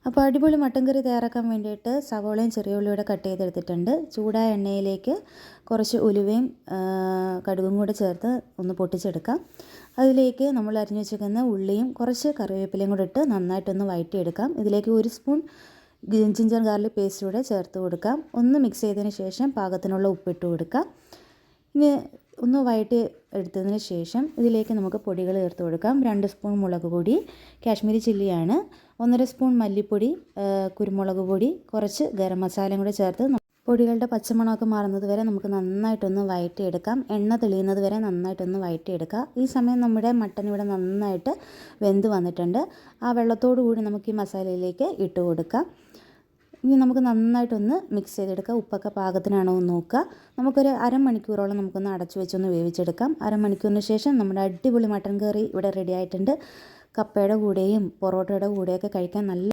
അപ്പോൾ അടിപൊളി മട്ടൻ കറി തയ്യാറാക്കാൻ വേണ്ടിയിട്ട് സവോളയും ചെറിയ ഉള്ളിയുടെ കട്ട് ചെയ്തെടുത്തിട്ടുണ്ട്. ചൂടായ എണ്ണയിലേക്ക് കുറച്ച് ഉലുവയും കടുകും കൂടെ ചേർത്ത് ഒന്ന് പൊട്ടിച്ചെടുക്കാം. അതിലേക്ക് നമ്മൾ അരിഞ്ഞു വെച്ചിരിക്കുന്ന ഉള്ളിയും കുറച്ച് കറിവേപ്പിലയും കൂടെ ഇട്ട് നന്നായിട്ടൊന്ന് വഴറ്റിയെടുക്കാം. ഇതിലേക്ക് 1 സ്പൂൺ ജിഞ്ചർ ഗാർലിക് പേസ്റ്റ് കൂടെ ചേർത്ത് കൊടുക്കാം. ഒന്ന് മിക്സ് ചെയ്തതിന് ശേഷം പാകത്തിനുള്ള ഉപ്പിട്ട് കൊടുക്കാം. ഇനി ഒന്ന് വഴറ്റി എടുത്തതിന് ശേഷം ഇതിലേക്ക് നമുക്ക് പൊടികൾ ചേർത്ത് കൊടുക്കാം. 2 സ്പൂൺ മുളക് പൊടി, കാശ്മീരി ചില്ലിയാണ്, 1.5 സ്പൂൺ മല്ലിപ്പൊടി, കുരുമുളക് പൊടി, കുറച്ച് ഗരം മസാലയും കൂടെ ചേർത്ത് പൊടികളുടെ പച്ചമണമൊക്കെ മാറുന്നത് വരെ നമുക്ക് നന്നായിട്ടൊന്ന് വഴറ്റിയെടുക്കാം. എണ്ണ തെളിയുന്നത് വരെ നന്നായിട്ടൊന്ന് വഴറ്റിയെടുക്കുക. ഈ സമയം നമ്മുടെ മട്ടൻ ഇവിടെ നന്നായിട്ട് വെന്ത് വന്നിട്ടുണ്ട്. ആ വെള്ളത്തോടു കൂടി നമുക്ക് ഈ മസാലയിലേക്ക് ഇട്ട് കൊടുക്കാം. ഇനി നമുക്ക് നന്നായിട്ടൊന്ന് മിക്സ് ചെയ്തെടുക്കുക. ഉപ്പൊക്കെ പാകത്തിനാണോ എന്ന് നോക്കുക. നമുക്കൊരു അരമണിക്കൂറോളം നമുക്കൊന്ന് അടച്ചു വെച്ചൊന്ന് വേവിച്ചെടുക്കാം. അരമണിക്കൂറിന് ശേഷം നമ്മുടെ അടിപൊളി മട്ടൻ കറി ഇവിടെ റെഡി ആയിട്ടുണ്ട്. കപ്പയുടെ കൂടെയും പൊറോട്ടയുടെ കൂടെയൊക്കെ കഴിക്കാൻ നല്ല